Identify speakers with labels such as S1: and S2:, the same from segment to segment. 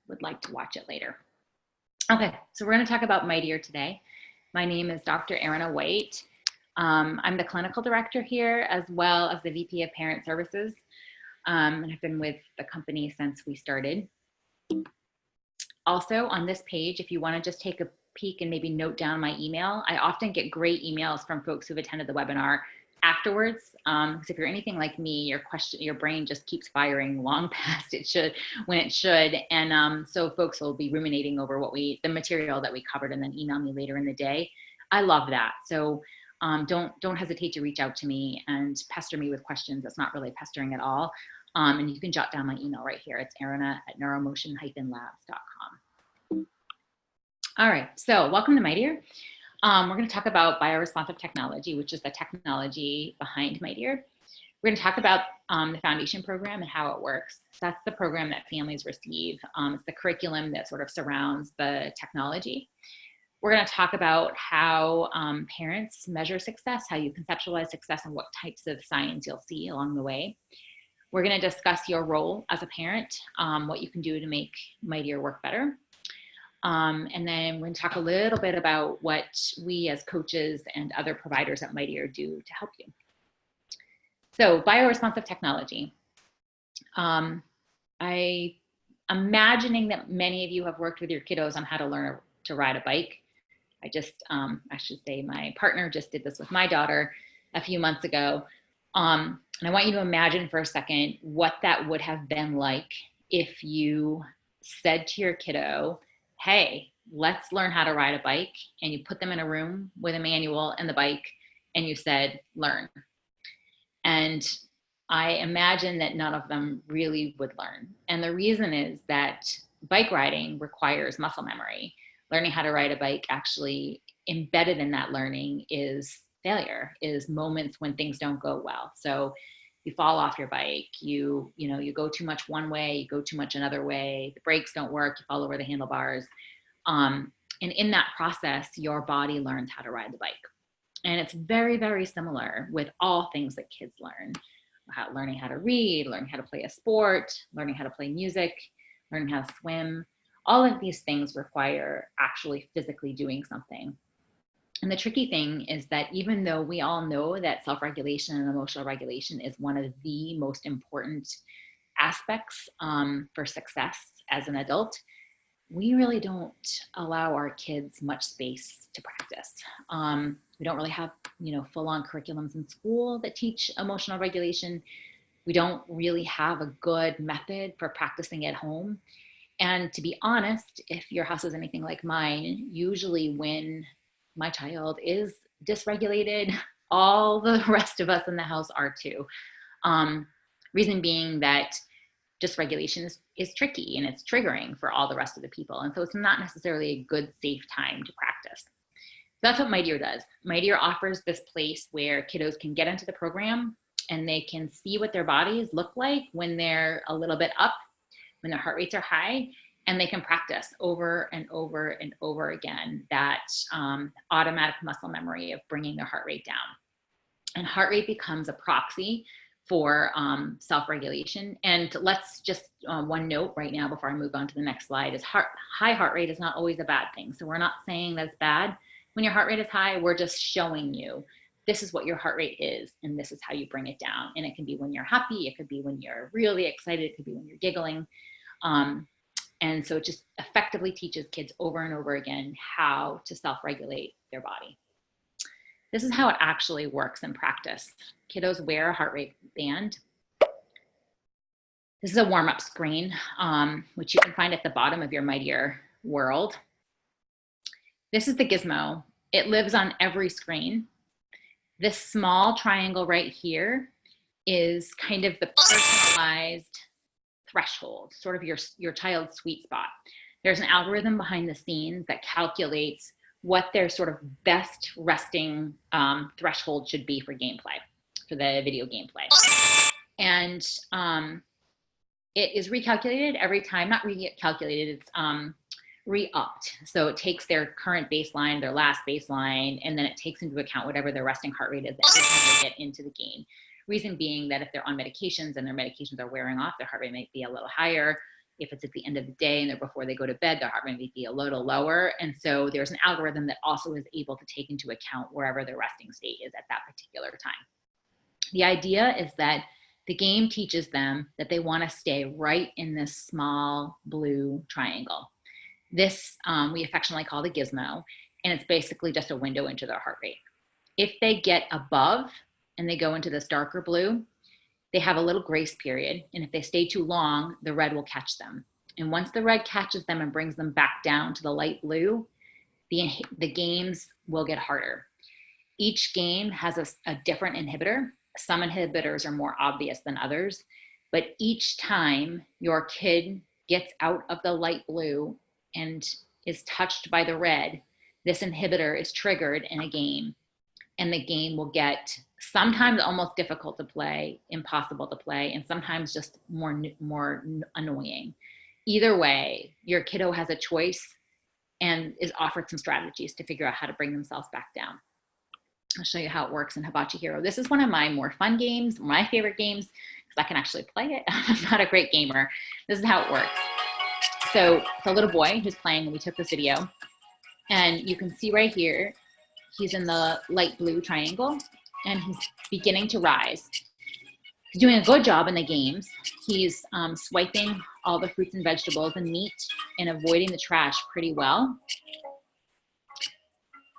S1: would like to watch it later. Okay, so we're going to talk about Mightier today. My name is Dr. Erin White. I'm the clinical director here as well as the VP of Parent Services. And I've been with the company since we started. Also on this page, if you want to just take a peek and maybe note down my email, I often get great emails from folks who've attended the webinar afterwards. Because if you're anything like me, your brain just keeps firing long past when it should. And so folks will be ruminating over the material that we covered and then email me later in the day. I love that. So don't hesitate to reach out to me and pester me with questions. That's not really pestering at all. And you can jot down my email right here. It's erina@neuromotion-labs.com. All right, so welcome to Mightier. We're going to talk about bioresponsive technology, which is the technology behind Mightier. We're going to talk about the foundation program and how it works. That's the program that families receive. It's the curriculum that sort of surrounds the technology. We're going to talk about how parents measure success, how you conceptualize success, and what types of signs you'll see along the way. We're going to discuss your role as a parent, what you can do to make Mightier work better. And then we're going to talk a little bit about what we as coaches and other providers at Mightier do to help you. So bioresponsive technology. I'm imagining that many of you have worked with your kiddos on how to learn to ride a bike. I should say my partner just did this with my daughter a few months ago. And I want you to imagine for a second what that would have been like if you said to your kiddo, hey, let's learn how to ride a bike, and you put them in a room with a manual and the bike, and you said, learn. And I imagine that none of them really would learn. And the reason is that bike riding requires muscle memory. Learning how to ride a bike, actually embedded in that learning is failure, is moments when things don't go well. So you fall off your bike, you go too much one way, you go too much another way, the brakes don't work, you fall over the handlebars. And in that process, your body learns how to ride the bike. And it's very, very similar with all things that kids learn. Learning how to read, learning how to play a sport, learning how to play music, learning how to swim. All of these things require actually physically doing something. And the tricky thing is that even though we all know that self-regulation and emotional regulation is one of the most important aspects for success as an adult, we really don't allow our kids much space to practice. We don't really have, full-on curriculums in school that teach emotional regulation. We don't really have a good method for practicing at home. And to be honest, if your house is anything like mine, usually when my child is dysregulated, all the rest of us in the house are too. Reason being that dysregulation is tricky and it's triggering for all the rest of the people. And so it's not necessarily a good, safe time to practice. So that's what Mightier does. Mightier offers this place where kiddos can get into the program and they can see what their bodies look like when they're a little bit up, when their heart rates are high, and they can practice over and over and over again that automatic muscle memory of bringing their heart rate down. And heart rate becomes a proxy for self-regulation. And let's just, one note right now before I move on to the next slide is high heart rate is not always a bad thing. So we're not saying that's bad. When your heart rate is high, we're just showing you this is what your heart rate is, and this is how you bring it down. And it can be when you're happy, it could be when you're really excited, it could be when you're giggling. And so it just effectively teaches kids over and over again how to self-regulate their body. This is how it actually works in practice. Kiddos wear a heart rate band. This is a warm-up screen, which you can find at the bottom of your Mightier world. This is the gizmo. It lives on every screen. This small triangle right here is kind of the personalized threshold, sort of your child's sweet spot. There's an algorithm behind the scenes that calculates what their sort of best resting threshold should be for gameplay, for the video gameplay. And it is recalculated every time, not recalculated, it's re-upped. So it takes their current baseline, their last baseline, and then it takes into account whatever their resting heart rate is every time they get into the game. Reason being that if they're on medications and their medications are wearing off, their heart rate might be a little higher. if it's at the end of the day and they're before they go to bed, their heart rate may be a little lower. And so there's an algorithm that also is able to take into account wherever their resting state is at that particular time. The idea is that the game teaches them that they want to stay right in this small blue triangle. This we affectionately call the gizmo, and it's basically just a window into their heart rate. If they get above and they go into this darker blue, they have a little grace period, and if they stay too long, the red will catch them. And once the red catches them and brings them back down to the light blue, the games will get harder. Each game has a different inhibitor. Some inhibitors are more obvious than others, but each time your kid gets out of the light blue and is touched by the red, this inhibitor is triggered in a game, and the game will get sometimes almost difficult to play, impossible to play, and sometimes just more annoying. Either way, your kiddo has a choice and is offered some strategies to figure out how to bring themselves back down. I'll show you how it works in Hibachi Hero. This is one of my more fun games, my favorite games, because I can actually play it. I'm not a great gamer. This is how it works. So it's a little boy who's playing when we took this video. And you can see right here, he's in the light blue triangle, and he's beginning to rise. He's doing a good job in the games. He's swiping all the fruits and vegetables and meat and avoiding the trash pretty well.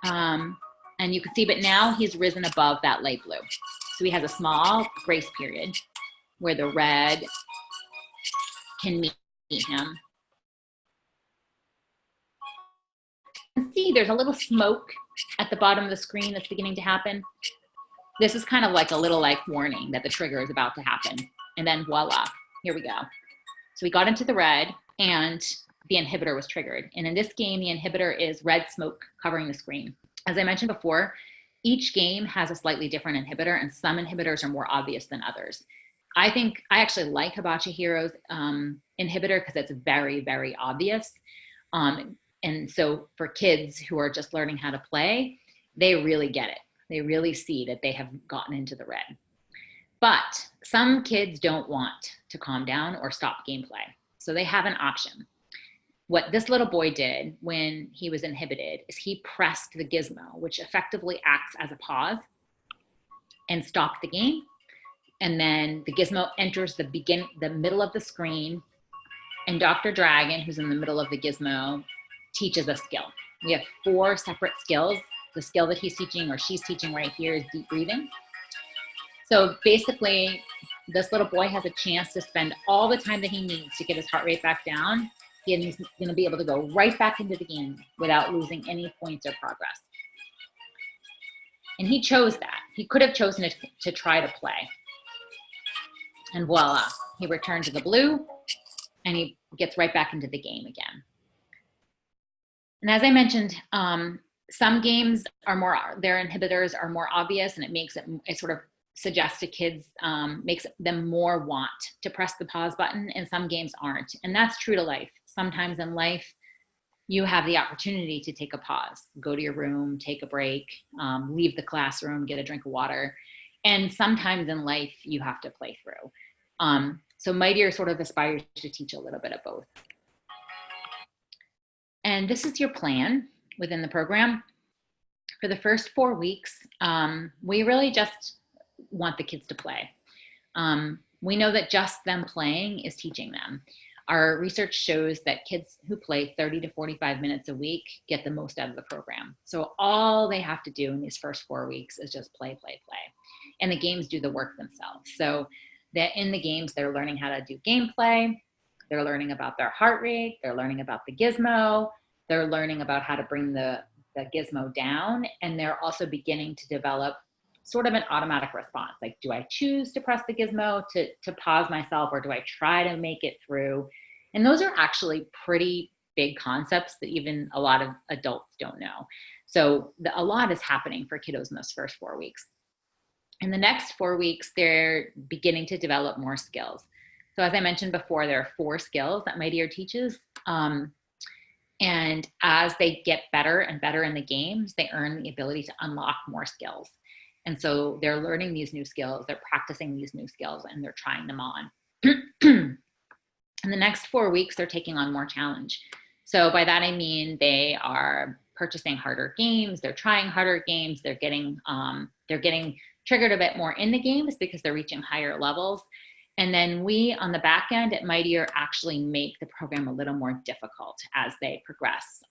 S1: And you can see, but now he's risen above that light blue. So he has a small grace period where the red can meet him. You can see there's a little smoke at the bottom of the screen that's beginning to happen. This is kind of like a little warning that the trigger is about to happen. And then voila, here we go. So we got into the red and the inhibitor was triggered. And in this game, the inhibitor is red smoke covering the screen. As I mentioned before, each game has a slightly different inhibitor, and some inhibitors are more obvious than others. I actually like Hibachi Hero's inhibitor because it's very, very obvious. And so for kids who are just learning how to play, they really get it. They really see that they have gotten into the red. But some kids don't want to calm down or stop gameplay. So they have an option. What this little boy did when he was inhibited is he pressed the gizmo, which effectively acts as a pause, and stopped the game. And then the gizmo enters the middle of the screen, and Dr. Dragon, who's in the middle of the gizmo, teaches a skill. We have 4 separate skills. The skill that he's teaching or she's teaching right here is deep breathing. So basically, this little boy has a chance to spend all the time that he needs to get his heart rate back down. He's going to be able to go right back into the game without losing any points or progress. And he chose that. He could have chosen to try to play. And voila, he returned to the blue and he gets right back into the game again. And as I mentioned, some games are their inhibitors are more obvious, and it sort of suggests to kids, makes them more want to press the pause button, and some games aren't. And that's true to life. Sometimes in life, you have the opportunity to take a pause, go to your room, take a break, leave the classroom, get a drink of water. And sometimes in life, you have to play through. So Mightier sort of aspires to teach a little bit of both. And this is your plan within the program. For the first 4 weeks, we really just want the kids to play. We know that just them playing is teaching them. Our research shows that kids who play 30 to 45 minutes a week get the most out of the program. So all they have to do in these first 4 weeks is just play, play, play. And the games do the work themselves. So that in the games, they're learning how to do gameplay. They're learning about their heart rate. They're learning about the gizmo. They're learning about how to bring the gizmo down. And they're also beginning to develop sort of an automatic response. Like, do I choose to press the gizmo to pause myself, or do I try to make it through? And those are actually pretty big concepts that even a lot of adults don't know. So a lot is happening for kiddos in those first 4 weeks. In the next 4 weeks, they're beginning to develop more skills. So as I mentioned before, there are 4 skills that Mightier teaches. And as they get better and better in the games, they earn the ability to unlock more skills. And so they're learning these new skills, they're practicing these new skills, and they're trying them on. In the next 4 weeks, they're taking on more challenge. So by that, I mean they are purchasing harder games, they're trying harder games, they're getting triggered a bit more in the games because they're reaching higher levels. And then we, on the back end at Mightier, actually make the program a little more difficult as they progress.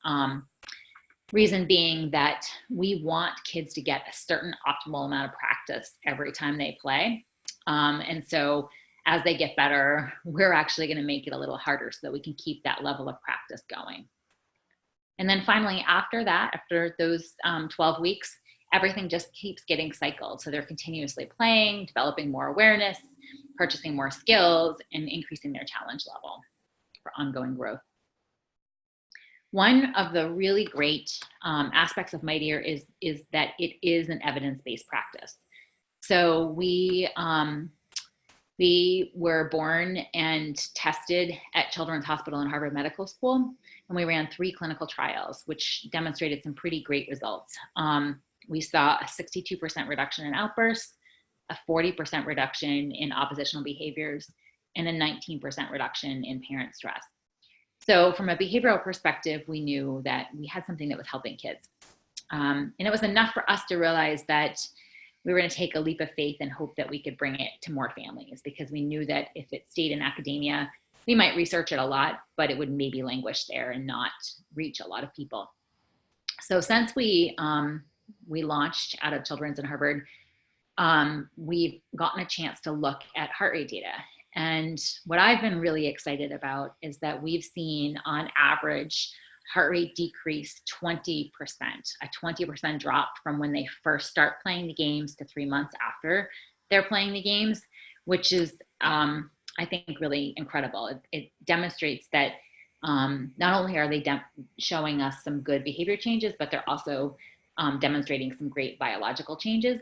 S1: Reason being that we want kids to get a certain optimal amount of practice every time they play. And so as they get better, we're actually going to make it a little harder so that we can keep that level of practice going. And then finally, after that, after those 12 weeks, everything just keeps getting cycled. So they're continuously playing, developing more awareness, purchasing more skills, and increasing their challenge level for ongoing growth. One of the really great aspects of Mightier is that it is an evidence-based practice. So we were born and tested at Children's Hospital and Harvard Medical School, and we ran 3 clinical trials, which demonstrated some pretty great results. We saw a 62% reduction in outbursts, a 40% reduction in oppositional behaviors, and a 19% reduction in parent stress. So from a behavioral perspective, we knew that we had something that was helping kids. And it was enough for us to realize that we were going to take a leap of faith and hope that we could bring it to more families, because we knew that if it stayed in academia, we might research it a lot, but it would maybe languish there and not reach a lot of people. So since we launched out of Children's and Harvard, we've gotten a chance to look at heart rate data. And what I've been really excited about is that we've seen on average heart rate decrease 20%, a 20% drop from when they first start playing the games to 3 months after they're playing the games, which is, I think, really incredible. It demonstrates that not only are they showing us some good behavior changes, but they're also demonstrating some great biological changes,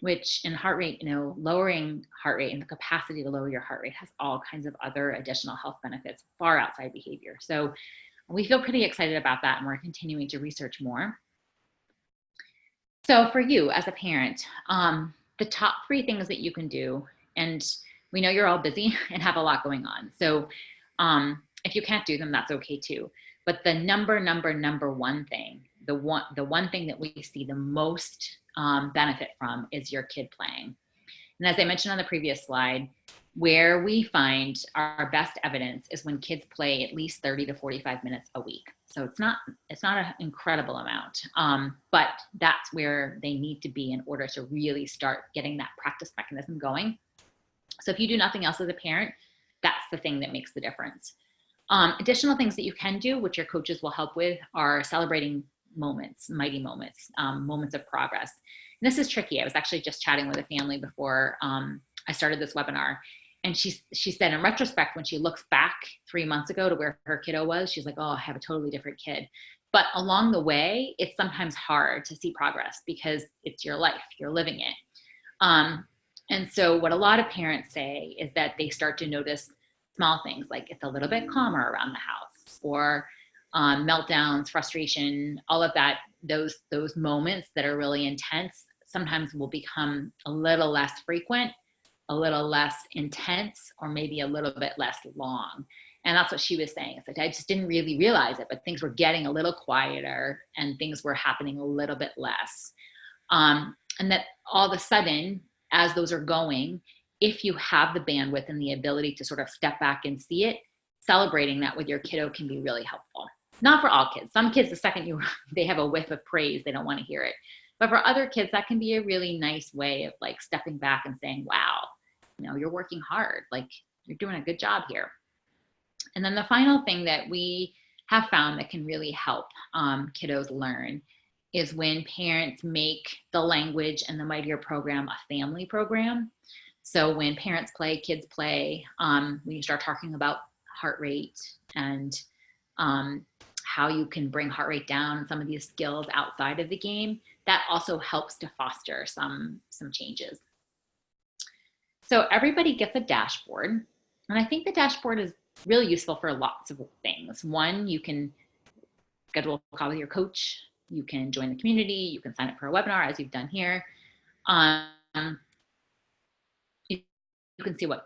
S1: which in heart rate, lowering heart rate and the capacity to lower your heart rate has all kinds of other additional health benefits far outside behavior. So we feel pretty excited about that, and we're continuing to research more. So for you as a parent, the top 3 things that you can do, and we know you're all busy and have a lot going on. So if you can't do them, that's okay too. But the number one thing, the one thing that we see the most benefit from is your kid playing. And as I mentioned on the previous slide, where we find our best evidence is when kids play at least 30 to 45 minutes a week. So it's not an incredible amount, but that's where they need to be in order to really start getting that practice mechanism going. So if you do nothing else as a parent, that's the thing that makes the difference. Additional things that you can do, which your coaches will help with, are celebrating moments, mighty moments, moments of progress. And this is tricky. I was actually just chatting with a family before I started this webinar. And she said, in retrospect, when she looks back 3 months ago to where her kiddo was, she's like, oh, I have a totally different kid. But along the way, it's sometimes hard to see progress because it's your life, you're living it. And so what a lot of parents say is that they start to notice small things, like it's a little bit calmer around the house, or meltdowns, frustration, all of that, those moments that are really intense sometimes will become a little less frequent, a little less intense, or maybe a little bit less long. And that's what she was saying. It's like, I just didn't really realize it, but things were getting a little quieter and things were happening a little bit less. And that all of a sudden, as those are going, if you have the bandwidth and the ability to sort of step back and see it, celebrating that with your kiddo can be really helpful. Not for all kids. Some kids, the second they have a whiff of praise, they don't want to hear it. But for other kids, that can be a really nice way of like stepping back and saying, wow, you're working hard. Like, you're doing a good job here. And then the final thing that we have found that can really help kiddos learn is when parents make the language and the Mightier program a family program. So when parents play, kids play, when you start talking about heart rate and how you can bring heart rate down and some of these skills outside of the game, that also helps to foster some changes. So everybody gets a dashboard, and I think the dashboard is really useful for lots of things. One, you can schedule a call with your coach, you can join the community, you can sign up for a webinar as you've done here. You can see what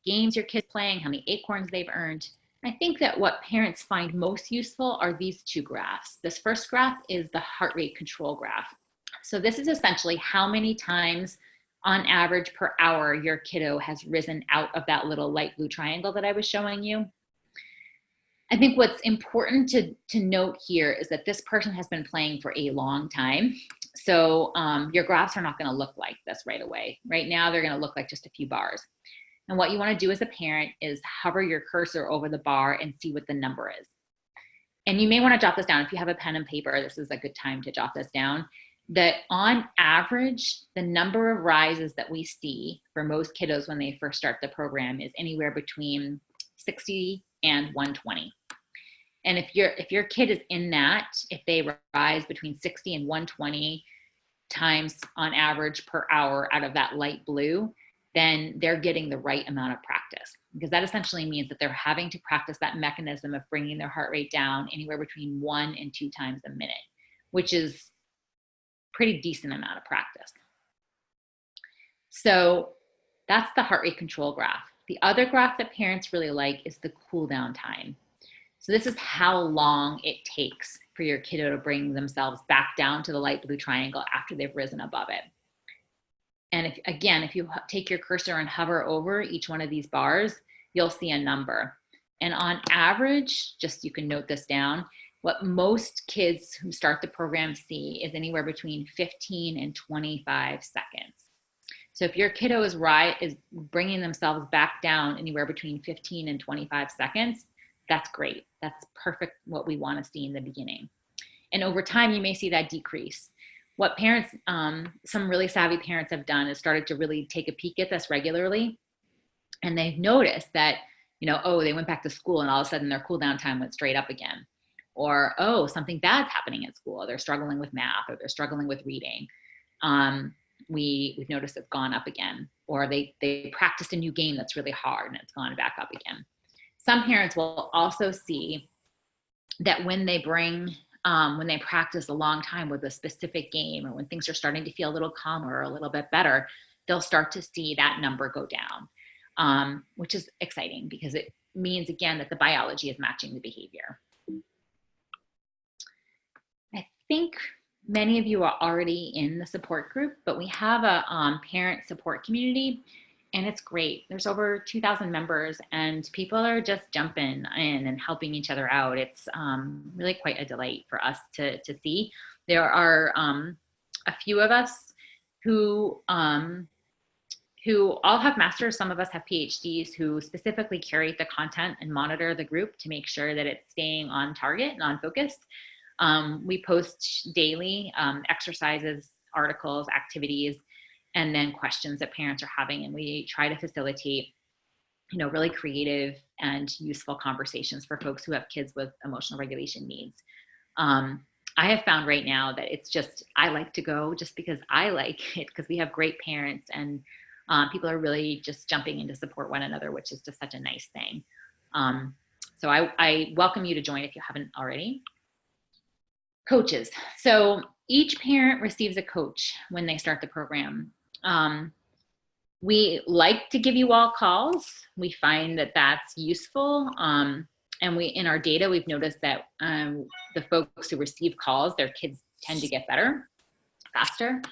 S1: games your kid's playing, how many acorns they've earned. I think that what parents find most useful are these two graphs. This first graph is the heart rate control graph. So this is essentially how many times on average per hour your kiddo has risen out of that little light blue triangle that I was showing you. I think what's important to note here is that this person has been playing for a long time. So your graphs are not going to look like this right away. Right now, they're going to look like just a few bars. And what you want to do as a parent is hover your cursor over the bar and see what the number is. And you may want to jot this down. If you have a pen and paper, this is a good time to jot this down. That on average, the number of rises that we see for most kiddos when they first start the program is anywhere between 60 and 120. And if your kid is in that, if they rise between 60 and 120 times on average per hour out of that light blue, then they're getting the right amount of practice, because that essentially means that they're having to practice that mechanism of bringing their heart rate down anywhere between 1 and 2 times a minute, which is pretty decent amount of practice. So that's the heart rate control graph. The other graph that parents really like is the cool down time. So this is how long it takes for your kiddo to bring themselves back down to the light blue triangle after they've risen above it. And if you take your cursor and hover over each one of these bars, you'll see a number. And on average, just you can note this down, what most kids who start the program see is anywhere between 15 and 25 seconds. So if your kiddo is bringing themselves back down anywhere between 15 and 25 seconds, that's great. That's perfect what we want to see in the beginning. And over time, you may see that decrease. What parents, some really savvy parents have done is started to really take a peek at this regularly. And they've noticed that, oh, they went back to school and all of a sudden their cool down time went straight up again. Or, oh, something bad's happening at school. They're struggling with math or they're struggling with reading. We've noticed it's gone up again. Or they practiced a new game that's really hard and it's gone back up again. Some parents will also see that when they practice a long time with a specific game, or when things are starting to feel a little calmer or a little bit better, they'll start to see that number go down, which is exciting because it means, again, that the biology is matching the behavior. I think many of you are already in the support group, but we have a parent support community, and it's great. There's over 2,000 members, and people are just jumping in and helping each other out. It's really quite a delight for us to see. There are a few of us who all have masters. Some of us have PhDs who specifically curate the content and monitor the group to make sure that it's staying on target and on focus. We post daily exercises, articles, activities, and then questions that parents are having. And we try to facilitate, really creative and useful conversations for folks who have kids with emotional regulation needs. I have found right now that it's just, I like to go just because I like it, because we have great parents and people are really just jumping in to support one another, which is just such a nice thing. So I welcome you to join if you haven't already. Coaches. So each parent receives a coach when they start the program. We like to give you all calls. We find that that's useful. And in our data, we've noticed that the folks who receive calls, their kids tend to get better faster.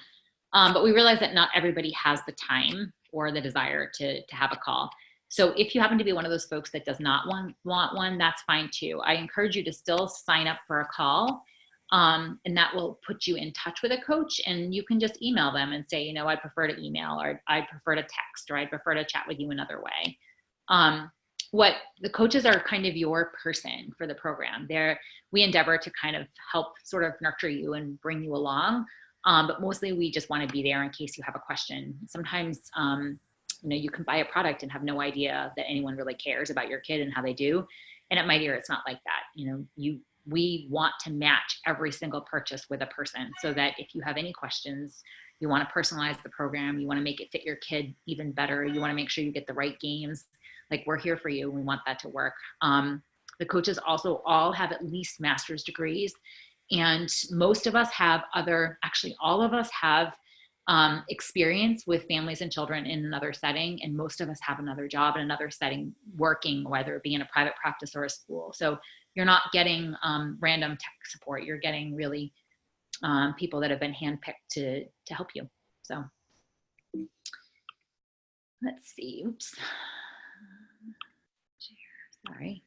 S1: But we realize that not everybody has the time or the desire to have a call. So if you happen to be one of those folks that does not want one, that's fine too. I encourage you to still sign up for a call. And that will put you in touch with a coach, and you can just email them and say, I prefer to email, or I prefer to text, or I prefer to chat with you another way. What the coaches are kind of your person for the program. We endeavor to kind of help sort of nurture you and bring you along. But mostly we just want to be there in case you have a question. Sometimes, you can buy a product and have no idea that anyone really cares about your kid and how they do. And at Mightier, it's not like that. We want to match every single purchase with a person, so that if you have any questions, you want to personalize the program, you want to make it fit your kid even better, you want to make sure you get the right games, like, we're here for you. We want that to work. The coaches also all have at least master's degrees, and most of us have actually all of us have experience with families and children in another setting. And most of us have another job in another setting working, whether it be in a private practice or a school. So you're not getting random tech support. You're getting really people that have been handpicked to help you. So let's see, oops. Sorry.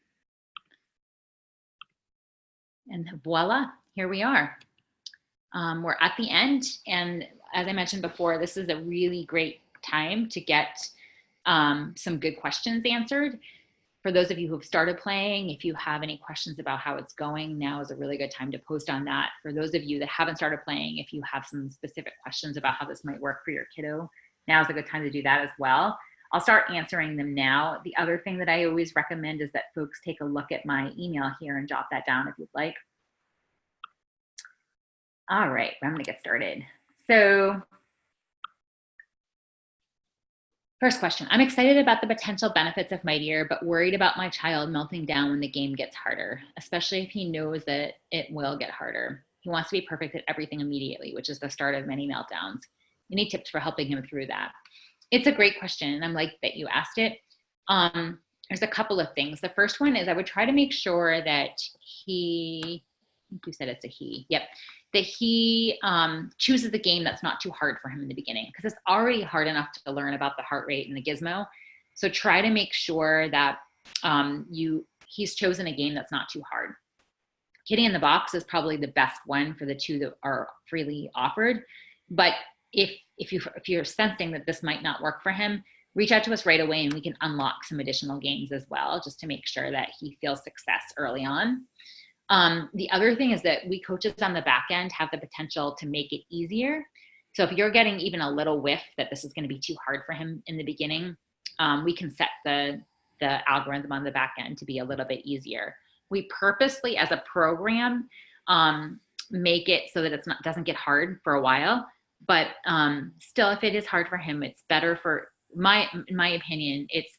S1: And voila, here we are. We're at the end. And as I mentioned before, this is a really great time to get some good questions answered. For those of you who have started playing, if you have any questions about how it's going, now is a really good time to post on that. For those of you that haven't started playing, if you have some specific questions about how this might work for your kiddo, now is a good time to do that as well. I'll start answering them now. The other thing that I always recommend is that folks take a look at my email here and jot that down if you'd like. All right, I'm gonna get started. So first question, I'm excited about the potential benefits of Mightier, but worried about my child melting down when the game gets harder, especially if he knows that it will get harder. He wants to be perfect at everything immediately, which is the start of many meltdowns. Any tips for helping him through that? It's a great question, and I'm like that you asked it. There's a couple of things. The first one is I would try to make sure that he, I think you said it's a he, yep, that he chooses a game that's not too hard for him in the beginning, because it's already hard enough to learn about the heart rate and the gizmo. So try to make sure that he's chosen a game that's not too hard. Kitty in the Box is probably the best one for the two that are freely offered. But if you're sensing that this might not work for him, reach out to us right away and we can unlock some additional games as well, just to make sure that he feels success early on. The other thing is that we coaches on the back end have the potential to make it easier. So if you're getting even a little whiff that this is going to be too hard for him in the beginning, we can set the algorithm on the back end to be a little bit easier. We purposely, as a program, make it so that it doesn't get hard for a while. But still, if it is hard for him, it's better for in my opinion, it's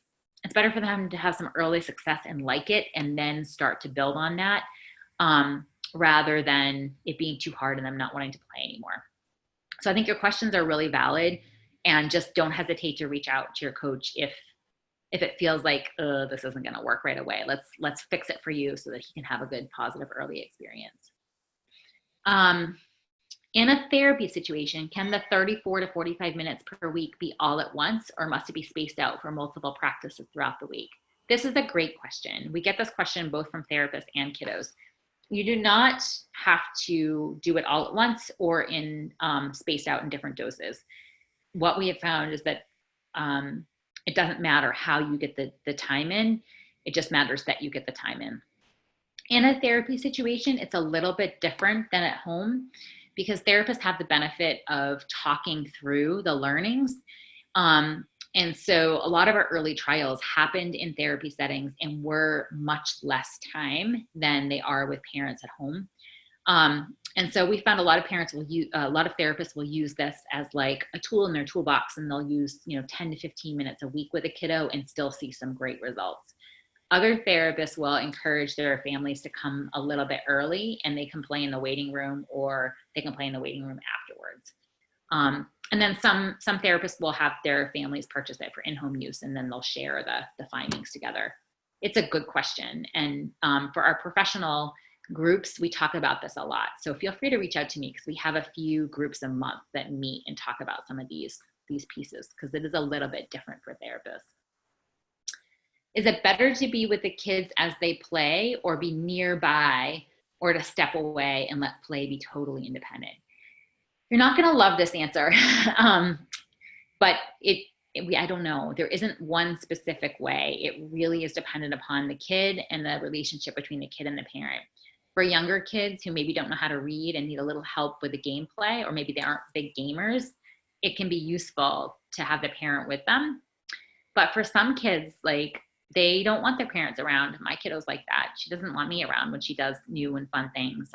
S1: better for them to have some early success and like it, and then start to build on that, rather than it being too hard and them not wanting to play anymore. So I think your questions are really valid, and just don't hesitate to reach out to your coach if it feels like this isn't going to work right away. Let's fix it for you so that he can have a good, positive early experience. In a therapy situation, can the 34 to 45 minutes per week be all at once, or must it be spaced out for multiple practices throughout the week? This is a great question. We get this question both from therapists and kiddos. You do not have to do it all at once or in spaced out in different doses. What we have found is that it doesn't matter how you get the time in. It just matters that you get the time in. In a therapy situation, it's a little bit different than at home, because therapists have the benefit of talking through the learnings. And so a lot of our early trials happened in therapy settings and were much less time than they are with parents at home. And so we found a lot of parents will use, a lot of therapists will use this as like a tool in their toolbox, and they'll use 10 to 15 minutes a week with a kiddo and still see some great results. Other therapists will encourage their families to come a little bit early, and they can play in the waiting room, or they can play in the waiting room afterwards. And then some therapists will have their families purchase it for in-home use, and then they'll share the findings together. It's a good question. And for our professional groups, we talk about this a lot. So feel free to reach out to me, because we have a few groups a month that meet and talk about some of these pieces, because it is a little bit different for therapists. Is it better to be with the kids as they play, or be nearby, or to step away and let play be totally independent? You're not going to love this answer, but I don't know. There isn't one specific way. It really is dependent upon the kid and the relationship between the kid and the parent. For younger kids who maybe don't know how to read and need a little help with the gameplay, or maybe they aren't big gamers, it can be useful to have the parent with them. But for some kids, like, they don't want their parents around. My kiddo's like that. She doesn't want me around when she does new and fun things.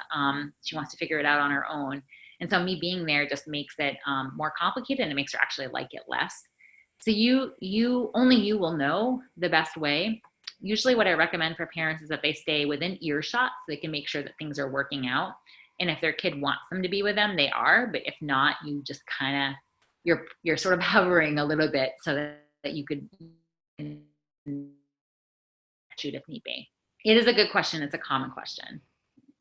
S1: She wants to figure it out on her own. And so me being there just makes it more complicated, and it makes her actually like it less. So only you will know the best way. Usually what I recommend for parents is that they stay within earshot so they can make sure that things are working out. And if their kid wants them to be with them, they are. But if not, you just kind of you're sort of hovering a little bit so that you could shoot if need be. It is a good question. It's a common question.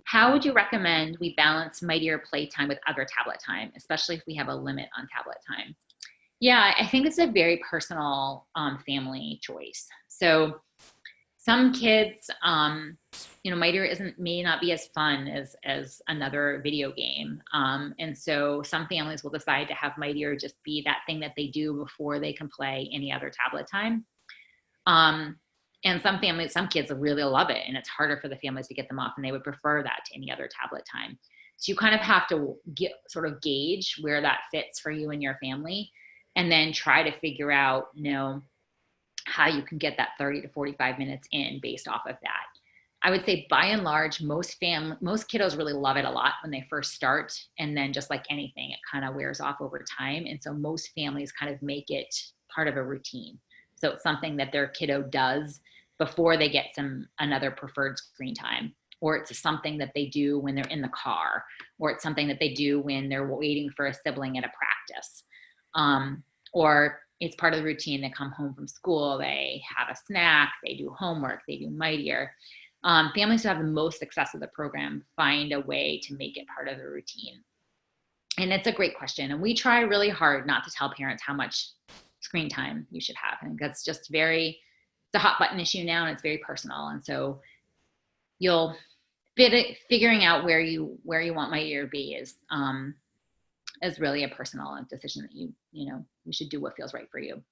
S1: How would you recommend we balance Mightier playtime with other tablet time, especially if we have a limit on tablet time? Yeah, I think it's a very personal family choice. So some kids, Mightier may not be as fun as another video game. And so some families will decide to have Mightier just be that thing that they do before they can play any other tablet time. And some kids really love it, and it's harder for the families to get them off, and they would prefer that to any other tablet time. So you kind of have to sort of gauge where that fits for you and your family, and then try to figure out, how you can get that 30 to 45 minutes in based off of that. I would say by and large, most kiddos really love it a lot when they first start, and then just like anything, it kind of wears off over time. And so most families kind of make it part of a routine. So it's something that their kiddo does before they get another preferred screen time, or it's something that they do when they're in the car, or it's something that they do when they're waiting for a sibling at a practice, or it's part of the routine. They come home from school, they have a snack, they do homework, they do Mightier. Families who have the most success with the program find a way to make it part of the routine. And it's a great question. And we try really hard not to tell parents how much screen time you should have. And that's just it's a hot button issue now, and it's very personal. And so figuring out where you want Mightier to be is really a personal decision that you should do what feels right for you.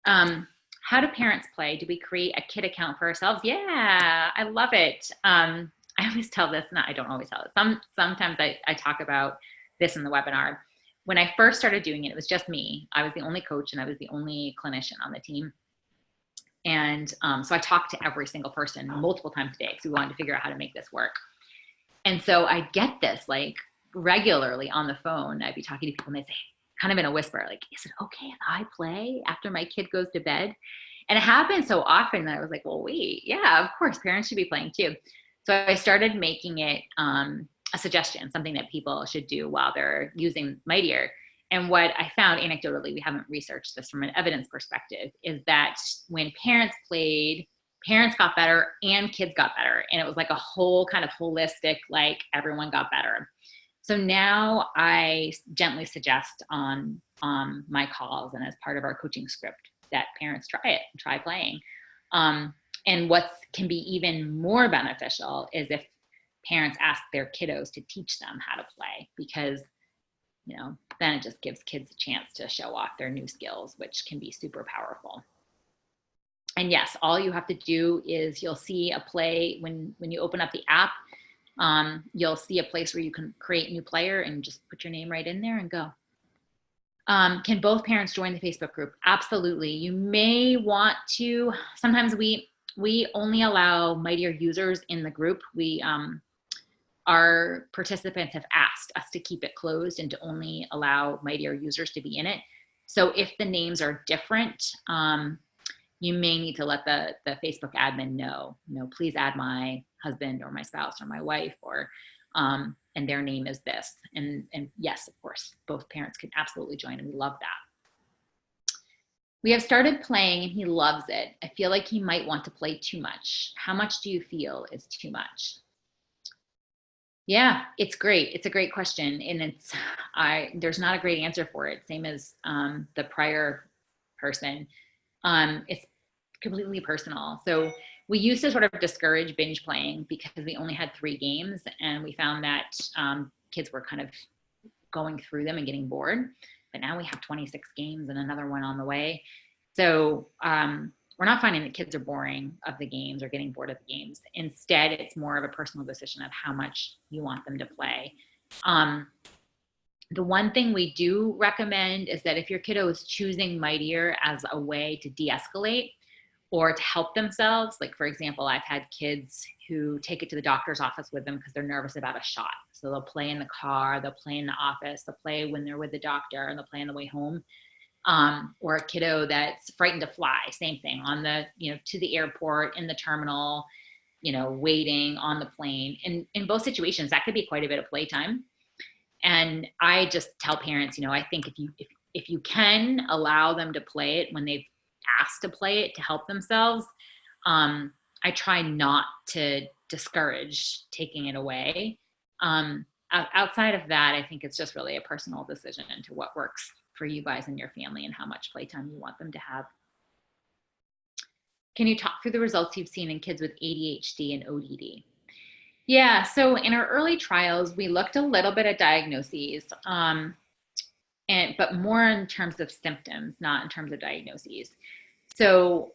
S1: How do parents play? Do we create a kid account for ourselves? Yeah, I love it. I always tell this, I don't always tell it. Sometimes I talk about this in the webinar. When I first started doing it, it was just me. I was the only coach and I was the only clinician on the team. And so I talked to every single person multiple times a day because we wanted to figure out how to make this work. And so I get this like regularly on the phone. I'd be talking to people and they'd say, kind of in a whisper, like, is it okay if I play after my kid goes to bed? And it happened so often that I was like, well, wait, yeah, of course, parents should be playing too. So I started making it a suggestion, something that people should do while they're using Mightier. And what I found anecdotally, we haven't researched this from an evidence perspective, is that when parents played, parents got better and kids got better. And it was like a whole kind of holistic, like everyone got better. So now I gently suggest on my calls and as part of our coaching script that parents try playing. And what can be even more beneficial is if parents ask their kiddos to teach them how to play, because then it just gives kids a chance to show off their new skills, which can be super powerful. And yes, all you have to do is you'll see a play when you open up the app. You'll see a place where you can create new player and just put your name right in there and go. Can both parents join the Facebook group? Absolutely. You may want to. Sometimes we only allow Mightier users in the group. Our participants have asked us to keep it closed and to only allow Mightier users to be in it. So if the names are different, you may need to let the Facebook admin know, please add my husband or my spouse or my wife, or and their name is this. And yes, of course, both parents can absolutely join, and we love that. We have started playing and he loves it. I feel like he might want to play too much. How much do you feel is too much? Yeah, it's great. It's a great question. And there's not a great answer for it. Same as the prior person. It's completely personal. So we used to sort of discourage binge playing because we only had 3 games, and we found that kids were kind of going through them and getting bored. But now we have 26 games and another one on the way. So we're not finding that kids are boring of the games or getting bored of the games. Instead, it's more of a personal decision of how much you want them to play. The one thing we do recommend is that if your kiddo is choosing Mightier as a way to de-escalate or to help themselves, like for example, I've had kids who take it to the doctor's office with them because they're nervous about a shot. So they'll play in the car, they'll play in the office, they'll play when they're with the doctor, and they'll play on the way home. Or a kiddo that's frightened to fly, same thing, on the, to the airport, in the terminal, waiting on the plane. And in both situations, that could be quite a bit of playtime. And I just tell parents, I think if if you can allow them to play it when they've asked to play it to help themselves, I try not to discourage taking it away. Outside of that, I think it's just really a personal decision into what works for you guys and your family and how much playtime you want them to have. Can you talk through the results you've seen in kids with ADHD and ODD? Yeah, so in our early trials, we looked a little bit at diagnoses, but more in terms of symptoms, not in terms of diagnoses. So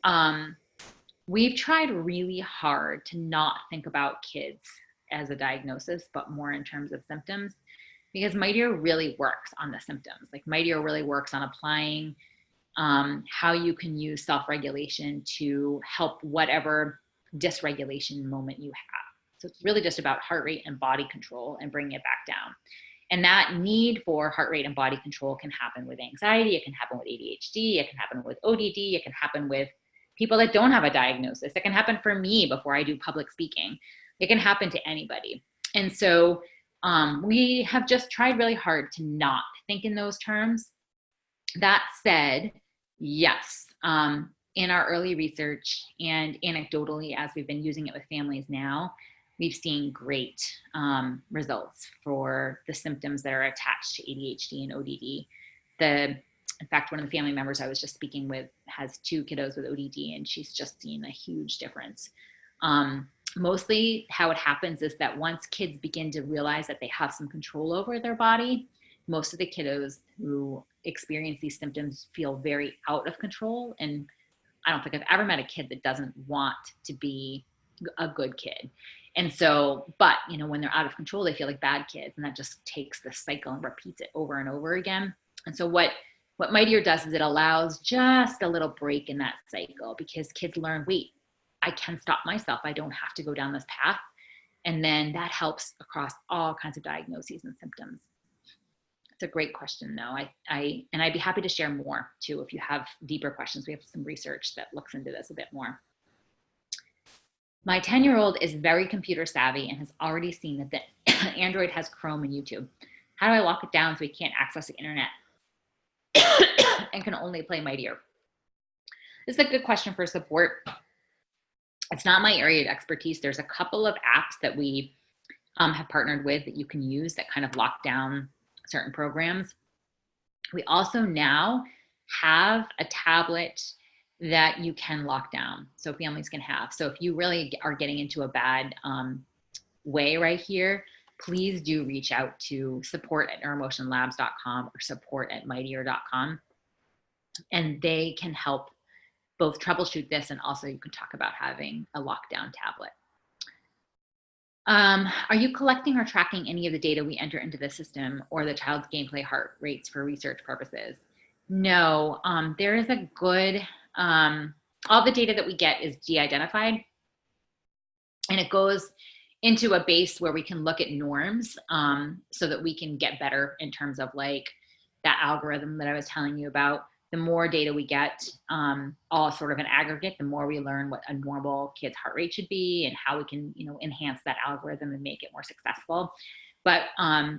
S1: we've tried really hard to not think about kids as a diagnosis, but more in terms of symptoms, because Mightier really works on the symptoms. Like Mightier really works on applying how you can use self-regulation to help whatever dysregulation moment you have. So it's really just about heart rate and body control and bringing it back down. And that need for heart rate and body control can happen with anxiety. It can happen with ADHD. It can happen with ODD. It can happen with people that don't have a diagnosis. It can happen for me before I do public speaking. It can happen to anybody. And so we have just tried really hard to not think in those terms. That said, yes, in our early research and anecdotally, as we've been using it with families now, we've seen great results for the symptoms that are attached to ADHD and ODD. In fact, one of the family members I was just speaking with has 2 kiddos with ODD, and she's just seen a huge difference. Mostly how it happens is that once kids begin to realize that they have some control over their body, most of the kiddos who experience these symptoms feel very out of control. And I don't think I've ever met a kid that doesn't want to be a good kid. And so, but when they're out of control, they feel like bad kids, and that just takes the cycle and repeats it over and over again. And so what Mightier does is it allows just a little break in that cycle, because kids learn, wait, I can stop myself. I don't have to go down this path. And then that helps across all kinds of diagnoses and symptoms. It's a great question, though. And I'd be happy to share more too if you have deeper questions. We have some research that looks into this a bit more. My 10-year-old is very computer savvy and has already seen that the Android has Chrome and YouTube. How do I lock it down so he can't access the internet and can only play Mightier? This is a good question for support. It's not my area of expertise. There's a couple of apps that we have partnered with that you can use that kind of lock down certain programs. We also now have a tablet that you can lock down, so families can have. So if you really are getting into a bad way right here, please do reach out to support@neuromotionlabs.com or support@mightier.com, and they can help both troubleshoot this, and also you can talk about having a lockdown tablet. Are you collecting or tracking any of the data we enter into the system or the child's gameplay heart rates for research purposes? No, there is a good, all the data that we get is de-identified, and it goes into a base where we can look at norms so that we can get better in terms of like that algorithm that I was telling you about. The more data we get, all sort of an aggregate, the more we learn what a normal kid's heart rate should be and how we can, enhance that algorithm and make it more successful. But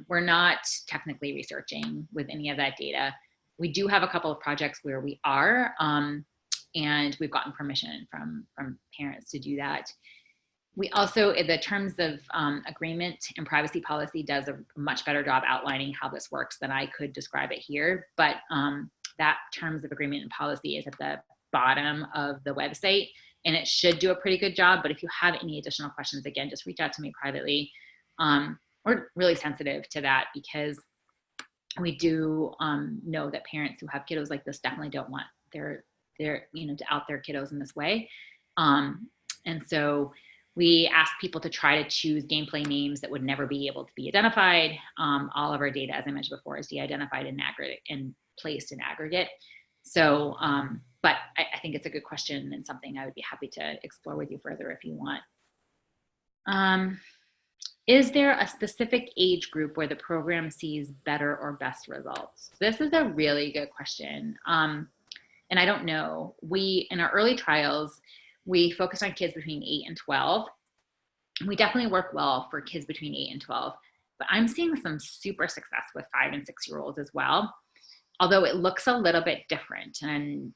S1: we're not technically researching with any of that data. We do have a couple of projects where we are, and we've gotten permission from parents to do that. We also, in the terms of agreement and privacy policy, does a much better job outlining how this works than I could describe it here. But that terms of agreement and policy is at the bottom of the website, and it should do a pretty good job. But if you have any additional questions, again, just reach out to me privately. We're really sensitive to that because we do know that parents who have kiddos like this definitely don't want their to out their kiddos in this way. And so we ask people to try to choose gameplay names that would never be able to be identified. All of our data, as I mentioned before, is de-identified in aggregate and placed in aggregate. So, but I think it's a good question and something I would be happy to explore with you further if you want. Is there a specific age group where the program sees better or best results? This is a really good question. And I don't know. In our early trials, we focused on kids between 8 and 12. We definitely work well for kids between 8 and 12, but I'm seeing some super success with 5 and 6-year-olds as well. although it looks a little bit different, and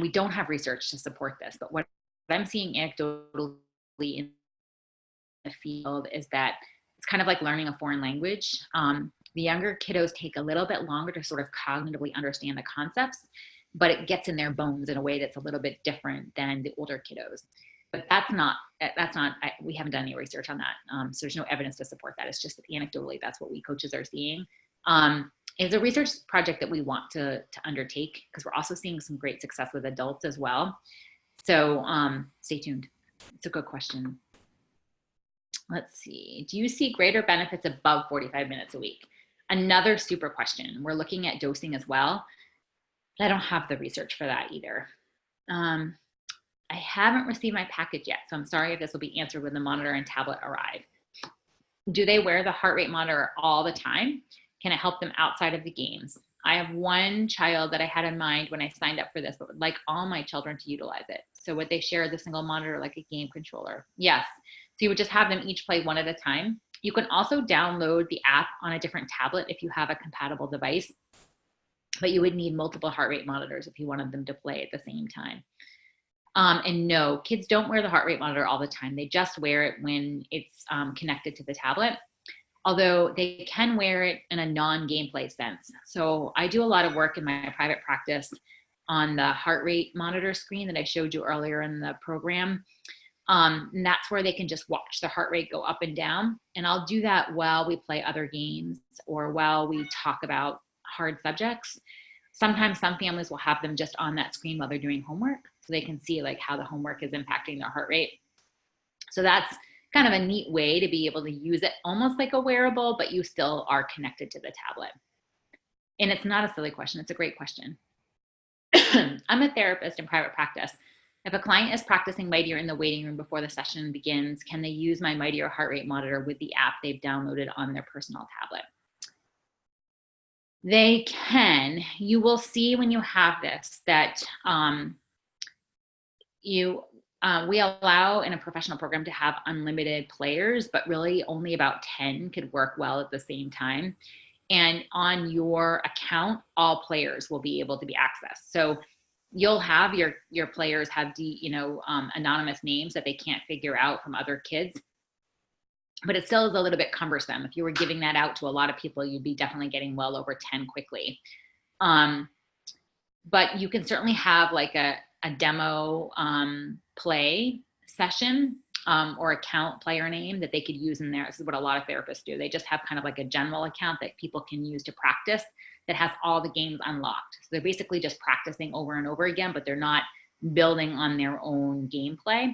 S1: we don't have research to support this, but what I'm seeing anecdotally in the field is that it's kind of like learning a foreign language. The younger kiddos take a little bit longer to sort of cognitively understand the concepts, but it gets in their bones in a way that's a little bit different than the older kiddos. But we haven't done any research on that. So there's no evidence to support that. It's just that anecdotally, that's what we coaches are seeing. It's a research project that we want to undertake, because we're also seeing some great success with adults as well. So stay tuned. It's a good question. Let's see. Do you see greater benefits above 45 minutes a week? Another super question. We're looking at dosing as well. I don't have the research for that either. I haven't received my package yet, so I'm sorry if this will be answered when the monitor and tablet arrive. Do they wear the heart rate monitor all the time? Can it help them outside of the games? I have one child that I had in mind when I signed up for this, but would like all my children to utilize it. So would they share the single monitor like a game controller? Yes. So you would just have them each play one at a time. You can also download the app on a different tablet if you have a compatible device, but you would need multiple heart rate monitors if you wanted them to play at the same time. And no, kids don't wear the heart rate monitor all the time. They just wear it when it's connected to the tablet, although they can wear it in a non-gameplay sense. So I do a lot of work in my private practice on the heart rate monitor screen that I showed you earlier in the program. And that's where they can just watch the heart rate go up and down. And I'll do that while we play other games or while we talk about hard subjects. Sometimes some families will have them just on that screen while they're doing homework, so they can see like how the homework is impacting their heart rate. So that's kind of a neat way to be able to use it almost like a wearable, but you still are connected to the tablet. And it's not a silly question, it's a great question. I'm a therapist in private practice. If a client is practicing Mightier in the waiting room before the session begins, can they use my Mightier heart rate monitor with the app they've downloaded on their personal tablet? They can. You will see when you have this that we allow in a professional program to have unlimited players, but really only about 10 could work well at the same time. And on your account, all players will be able to be accessed. So you'll have your players have anonymous names that they can't figure out from other kids. But it still is a little bit cumbersome. If you were giving that out to a lot of people, you'd be definitely getting well over 10 quickly. But you can certainly have like a demo play session or account player name that they could use in there. This is what a lot of therapists do. They just have kind of like a general account that people can use to practice that has all the games unlocked. So they're basically just practicing over and over again, but they're not building on their own gameplay.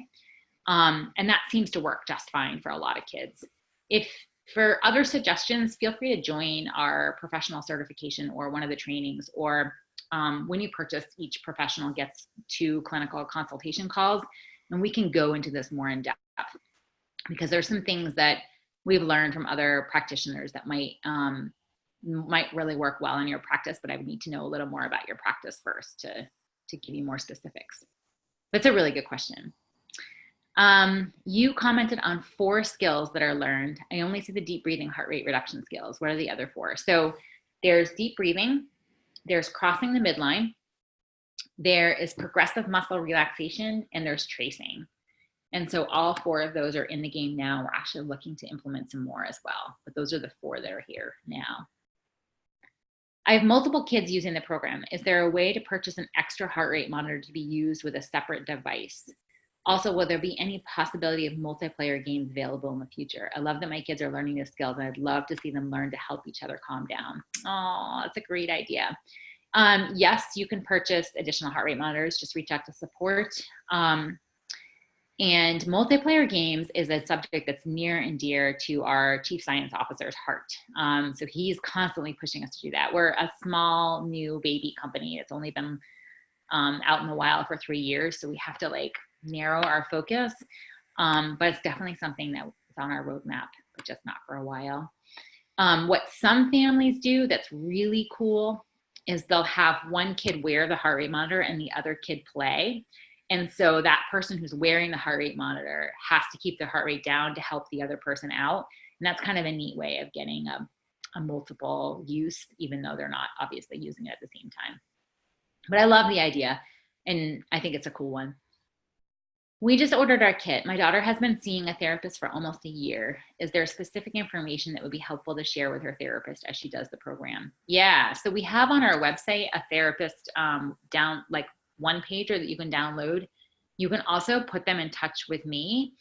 S1: And that seems to work just fine for a lot of kids. If for other suggestions, feel free to join our professional certification or one of the trainings, or when you purchase, each professional gets 2 clinical consultation calls, and we can go into this more in depth, because there's some things that we've learned from other practitioners that might really work well in your practice, but I would need to know a little more about your practice first to give you more specifics. But it's a really good question. You commented on 4 skills that are learned. I only see the deep breathing, heart rate reduction skills. What are the other 4? So there's deep breathing, there's crossing the midline, there is progressive muscle relaxation, and there's tracing. And so all 4 of those are in the game now. We're actually looking to implement some more as well, but those are the 4 that are here now. I have multiple kids using the program. Is there a way to purchase an extra heart rate monitor to be used with a separate device? Also, will there be any possibility of multiplayer games available in the future? I love that my kids are learning these skills, and I'd love to see them learn to help each other calm down. Oh, that's a great idea. Yes, you can purchase additional heart rate monitors. Just reach out to support. And multiplayer games is a subject that's near and dear to our chief science officer's heart. So he's constantly pushing us to do that. We're a small, new baby company. It's only been out in the wild for 3 years, so we have to like narrow our focus, but it's definitely something that is on our roadmap, but just not for a while. What some families do that's really cool is they'll have one kid wear the heart rate monitor and the other kid play. And so that person who's wearing the heart rate monitor has to keep their heart rate down to help the other person out. And that's kind of a neat way of getting a multiple use, even though they're not obviously using it at the same time. But I love the idea, and I think it's a cool one. We just ordered our kit. My daughter has been seeing a therapist for almost a year. Is there specific information that would be helpful to share with her therapist as she does the program? Yeah, so we have on our website a therapist like one pager that you can download. You can also put them in touch with me,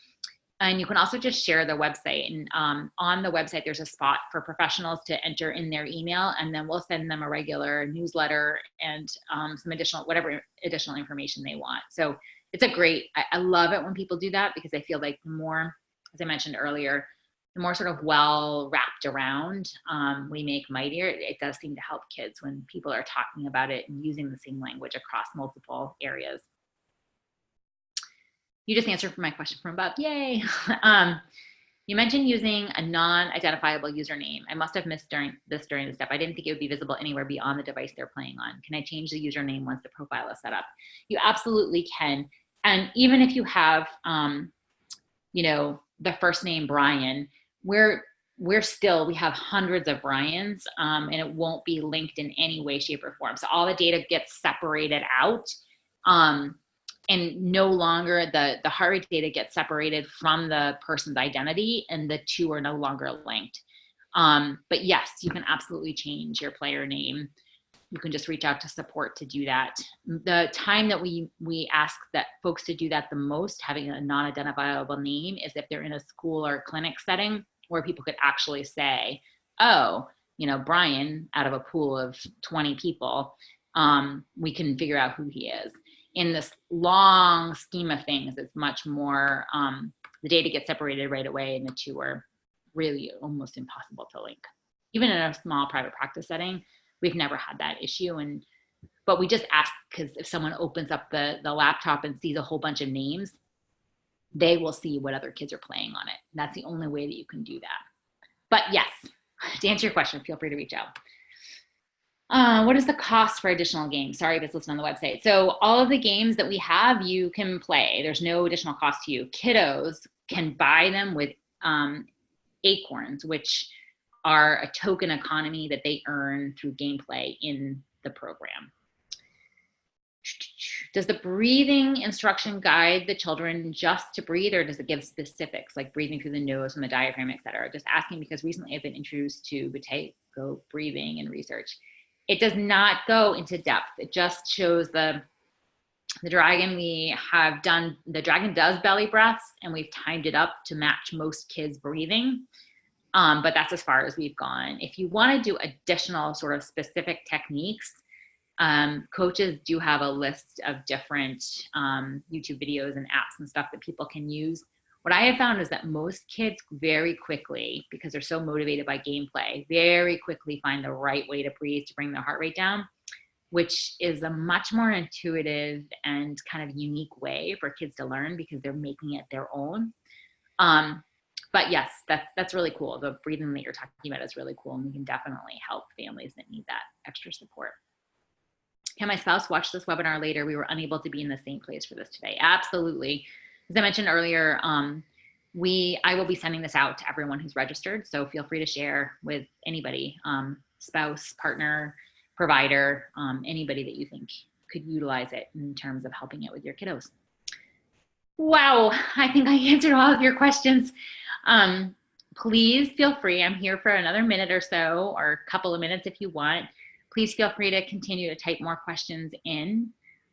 S1: and you can also just share the website. And on the website, there's a spot for professionals to enter in their email, and then we'll send them a regular newsletter and some additional, whatever additional information they want. So it's a great, I love it when people do that, because I feel like the more, as I mentioned earlier, the more sort of well wrapped around we make Mightier, it does seem to help kids when people are talking about it and using the same language across multiple areas. You just answered for my question from above, yay. You mentioned using a non-identifiable username. I must have missed during the step. I didn't think it would be visible anywhere beyond the device they're playing on. Can I change the username once the profile is set up? You absolutely can. And even if you have, you know, the first name Brian, we have hundreds of Brians, and it won't be linked in any way, shape, or form. So all the data gets separated out. And no longer the heart rate data gets separated from the person's identity, and the two are no longer linked. But yes, you can absolutely change your player name. You can just reach out to support to do that. The time that we ask that folks to do that the most, having a non-identifiable name, is if they're in a school or clinic setting where people could actually say, oh, you know, Brian, out of a pool of 20 people, we can figure out who he is. In this long scheme of things, it's much more, the data gets separated right away, and the two are really almost impossible to link. Even in a small private practice setting, we've never had that issue. But we just ask, because if someone opens up the laptop and sees a whole bunch of names, they will see what other kids are playing on it. That's the only way that you can do that. But yes, to answer your question, feel free to reach out. What is the cost for additional games? Sorry if it's listed on the website. So all of the games that we have, you can play. There's no additional cost to you. Kiddos can buy them with acorns, which are a token economy that they earn through gameplay in the program. Does the breathing instruction guide the children just to breathe, or does it give specifics like breathing through the nose from the diaphragm, et cetera? Just asking because recently I've been introduced to Buteyko breathing in research. It does not go into depth. It just shows the dragon. We have done, the dragon does belly breaths, and we've timed it up to match most kids' breathing. But that's as far as we've gone. If you want to do additional sort of specific techniques, coaches do have a list of different YouTube videos and apps and stuff that people can use. What I have found is that most kids very quickly, because they're so motivated by gameplay, very quickly find the right way to breathe to bring their heart rate down, which is a much more intuitive and kind of unique way for kids to learn because they're making it their own. But yes, that's really cool. The breathing that you're talking about is really cool, and we can definitely help families that need that extra support. Can my spouse watch this webinar later? We were unable to be in the same place for this today. Absolutely. As I mentioned earlier, I will be sending this out to everyone who's registered, so feel free to share with anybody, spouse, partner, provider, anybody that you think could utilize it in terms of helping it with your kiddos. Wow, I think I answered all of your questions. Please feel free. I'm here for another minute or so, or a couple of minutes if you want. Please feel free to continue to type more questions in.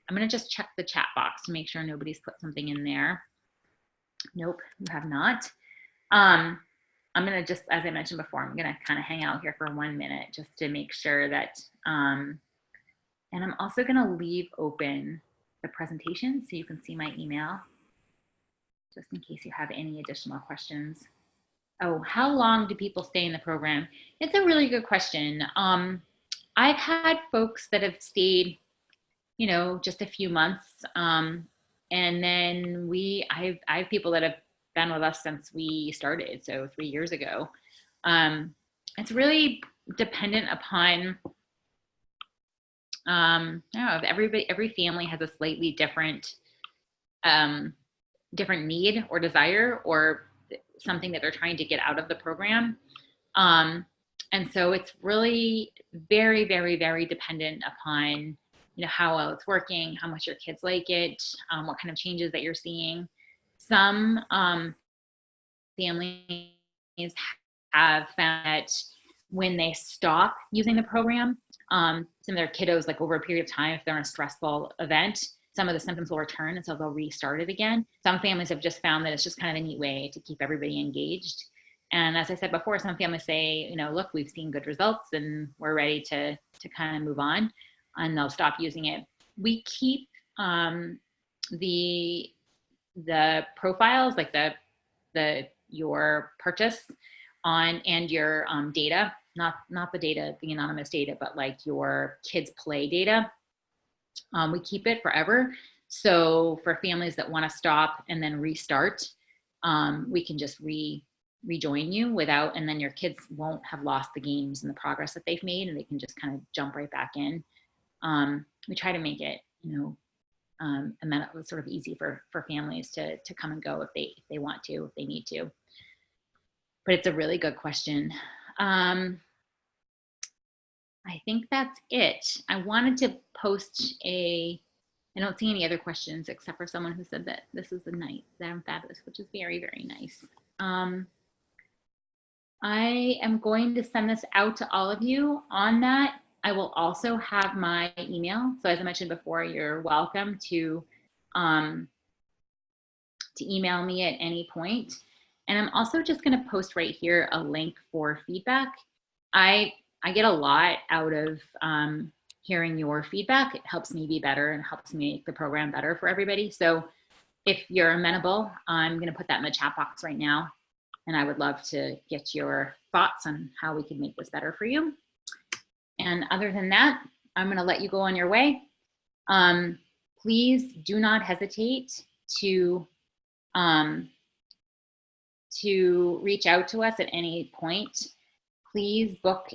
S1: I'm going to just check the chat box to make sure nobody's put something in there. Nope, you have not. I'm going to just, as I mentioned before, I'm going to kind of hang out here for 1 minute just to make sure that, and I'm also going to leave open the presentation so you can see my email, just in case you have any additional questions. Oh, how long do people stay in the program? It's a really good question. I've had folks that have stayed, you know, just a few months. And then I have people that have been with us since we started, so 3 years ago. It's really dependent upon, I don't know, every family has a slightly different need or desire, or something that they're trying to get out of the program. And so it's really very, very, very dependent upon, you know, how well it's working, how much your kids like it, what kind of changes that you're seeing. Some families have found that when they stop using the program, some of their kiddos, like over a period of time, if they're in a stressful event, some of the symptoms will return, and so they'll restart it again. Some families have just found that it's just kind of a neat way to keep everybody engaged. And as I said before, some families say, you know, look, we've seen good results and we're ready to kind of move on, and they'll stop using it. We keep the profiles, like your purchase on, and your data, not the data, the anonymous data, but like your kids' play data. We keep it forever. So for families that want to stop and then restart, we can just rejoin you without, and then your kids won't have lost the games and the progress that they've made, and they can just kind of jump right back in. We try to make it, you know, sort of easy for families to come and go if they want to, if they need to. But it's a really good question. I think that's it. I wanted to post I don't see any other questions except for someone who said that this is the night that I'm fabulous, which is very, very nice. I am going to send this out to all of you. On that, I will also have my email. So as I mentioned before, you're welcome to email me at any point. And I'm also just going to post right here a link for feedback. I get a lot out of hearing your feedback. It helps me be better and helps me make the program better for everybody. So if you're amenable, I'm going to put that in the chat box right now. And I would love to get your thoughts on how we can make this better for you. And other than that, I'm going to let you go on your way. Please do not hesitate to reach out to us at any point. Please book